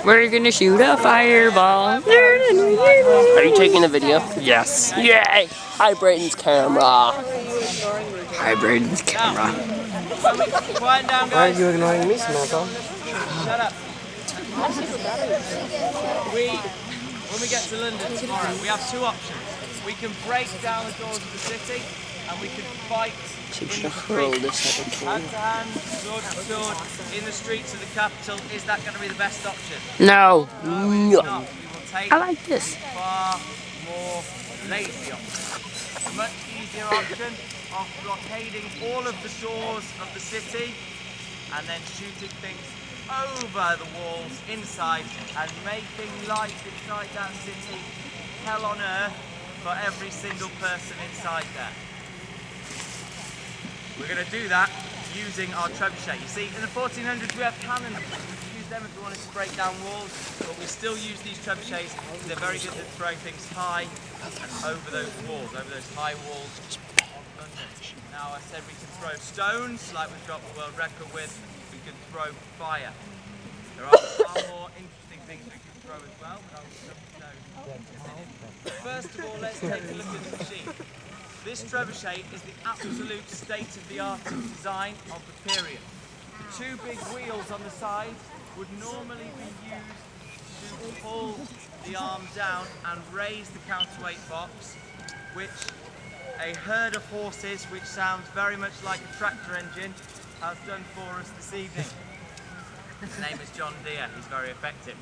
We're gonna shoot a fireball. Are you taking a video? Yes. Yay! Hi, Brayden's camera. Hi, Brayden's camera. Quiet down, Why are guys. you ignoring me, Samantha? Shut up. When we get to London tomorrow, we have two options. We can break down the doors of the city, and we can fight in the streets. Hand to hand, sword to sword, in the streets of the capital. Is that going to be the best option? No. No, it is not. We will take I like this. far more lazy option. A much easier option of blockading all of the doors of the city and then shooting things over the walls inside and making life inside that city hell on earth for every single person inside there. We're going to do that using our trebushet. You see, in the 1400s we have cannons. We use them if we wanted to break down walls, but we still use these trebuchets because they're very good at throwing things high and over those walls, over those high walls of London. Now I said we can throw stones, like we've got the world record with. We can throw fire. There are far more interesting things we can throw as well, but I'll come to those in a minute. First of all, let's take a look at the machine. This trebushet is the absolute state-of-the-art design of the period. The two big wheels on the side would normally be used to pull the arm down and raise the counterweight box, which a herd of horses, which sounds very much like a tractor engine, has done for us this evening. His name is John Deere, he's very effective.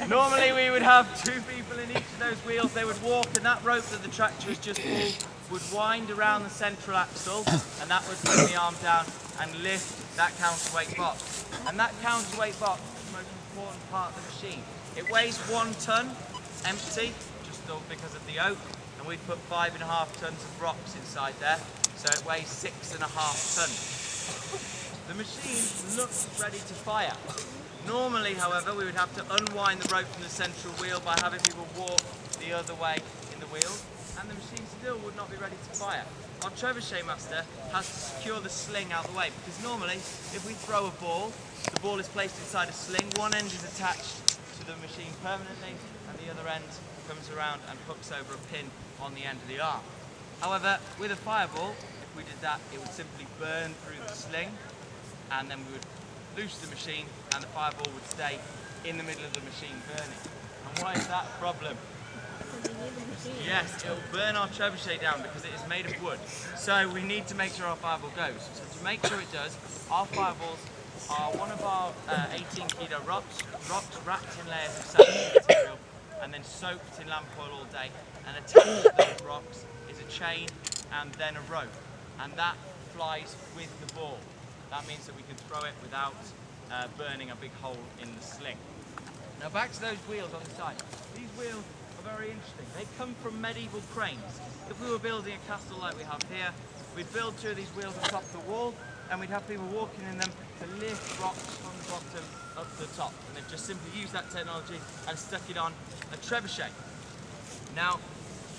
Normally we would have two people in each of those wheels, they would walk, and that rope that the tractor has just pulled would wind around the central axle, and that would bring the arm down and lift that counterweight box. And that counterweight box is the most important part of the machine. It weighs 1 ton, empty, just because of the oak, and we'd put 5.5 tons of rocks inside there, so it weighs 6.5 tons. The machine looks ready to fire. Normally, however, we would have to unwind the rope from the central wheel by having people walk the other way in the wheels, and the machine still would not be ready to fire. Our trebuchet master has to secure the sling out of the way, because normally, if we throw a ball, the ball is placed inside a sling, one end is attached to the machine permanently, and the other end comes around and hooks over a pin on the end of the arm. However, with a fireball, if we did that, it would simply burn through the sling, and then we would loose the machine and the fireball would stay in the middle of the machine burning. And why is that a problem? Yes, it will burn our trebuchet down because it is made of wood. So we need to make sure our fireball goes. So to make sure it does, our fireballs are one of our 18 kilo rocks wrapped in layers of sand material and then soaked in lamp oil all day. And attached to those rocks is a chain and then a rope. And that flies with the ball. That means that we can throw it without burning a big hole in the sling. Now back to those wheels on the side. These wheels are very interesting. They come from medieval cranes. If we were building a castle like we have here, we'd build two of these wheels on top of the wall, and we'd have people walking in them to lift rocks from the bottom up to the top. And they've just simply used that technology and stuck it on a trebuchet. Now,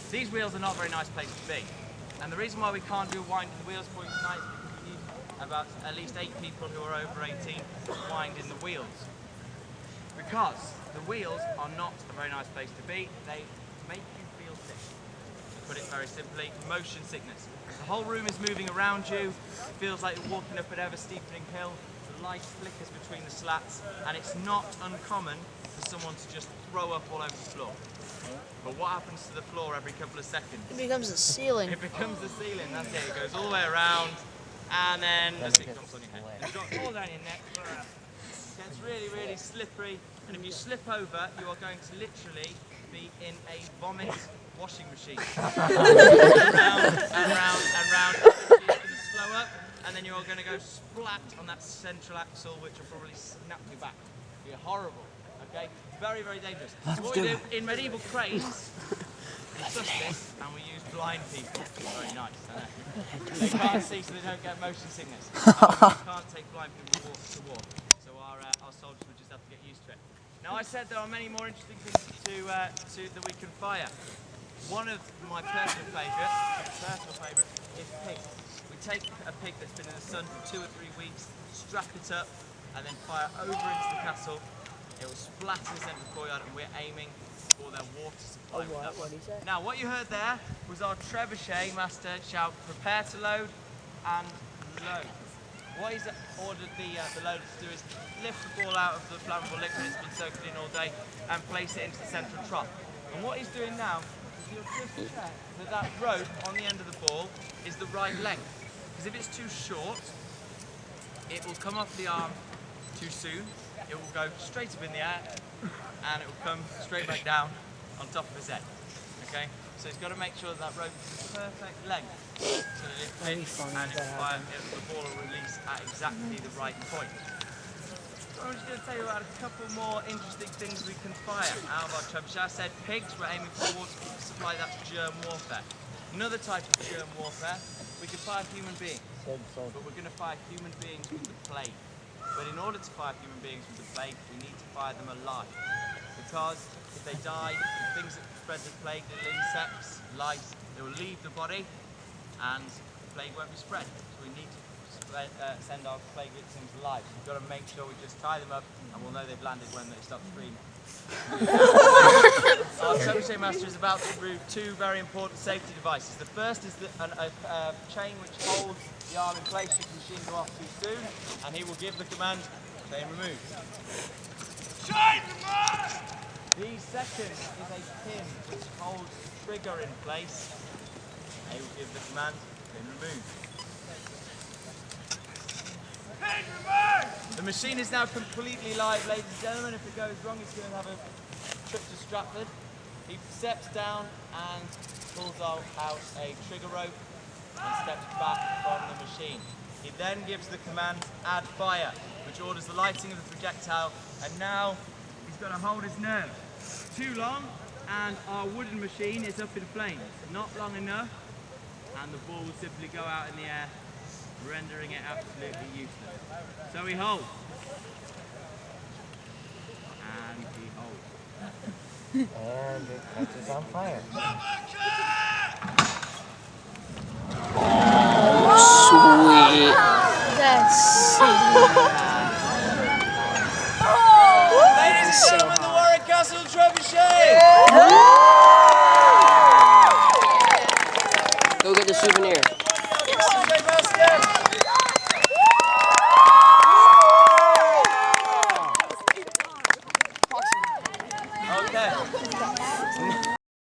these wheels are not a very nice place to be. And the reason why we can't do winding the wheels for you tonight is because we need about at least 8 people who are over 18 to wind in the wheels. Because the wheels are not a very nice place to be, they make you feel sick. To put it very simply, motion sickness. The whole room is moving around you, it feels like you're walking up an ever steepening hill, the light flickers between the slats, and it's not uncommon for someone to just throw up all over the floor. But what happens to the floor every couple of seconds? It becomes a ceiling. It becomes a ceiling, that's it. It goes all the way around, and then the stick jumps on your head. It's got all down your neck. It gets really, really slippery, and if you slip over, you are going to literally be in a vomit washing machine. Round and round and round. You're going to slow up, and then you're going to go splat on that central axle, which will probably snap you back. It'll be horrible. Okay, very, very dangerous. So what we do in medieval cranes, we suss this and we use blind people. Very nice, I know. They can't see, so they don't get motion sickness. We can't take blind people to war, so our soldiers will just have to get used to it. Now, I said there are many more interesting things that we can fire. One of my personal favourites is pigs. We take a pig that's been in the sun for 2 or 3 weeks, strap it up, and then fire over into the castle. It will splatter the central courtyard, and we're aiming for their water supply. Now, what you heard there was our trebuchet master shout, "Prepare to load," and load. What he's ordered the loader to do is lift the ball out of the flammable liquid it's been soaking in all day and place it into the central trough. And what he's doing now is he'll just check that that rope on the end of the ball is the right length. Because if it's too short, it will come off the arm too soon. It will go straight up in the air and it will come straight back down on top of his head. Okay? So he's got to make sure that rope is the perfect length so that it fits and the ball will release at exactly the right point. So I'm just going to tell you about a couple more interesting things we can fire out of our trebuchet. I said pigs, we're aiming for water supply, that's germ warfare. Another type of germ warfare, we can fire human beings, but we're going to fire human beings with the plague. But in order to fire human beings with the plague, we need to fire them alive. Because if they die, things that spread the plague, little insects, lice, they will leave the body and the plague won't be spread. So we need to send our plague victims alive. So we've got to make sure we just tie them up and we'll know they've landed when they stop screaming. Our trebuchet master is about to remove two very important safety devices. The first is a chain which holds the arm in place should the machine go off too soon, and he will give the command, chain removed. Chain removed! The second is a pin which holds the trigger in place. He will give the command, pin removed. Pin removed! The machine is now completely live, ladies and gentlemen. If it goes wrong, it's going to have a trip to Stratford. He steps down and pulls out a trigger rope and steps back from the machine. He then gives the command, add fire, which orders the lighting of the projectile, and now he's going to hold his nerve. Too long, and our wooden machine is up in flames. Not long enough, and the ball will simply go out in the air, rendering it absolutely useless. So he holds. And he holds. And it catches on fire. Sweet. That's Ladies and gentlemen, the Warwick Castle trebushet! Go get the souvenir. Trebuchet master!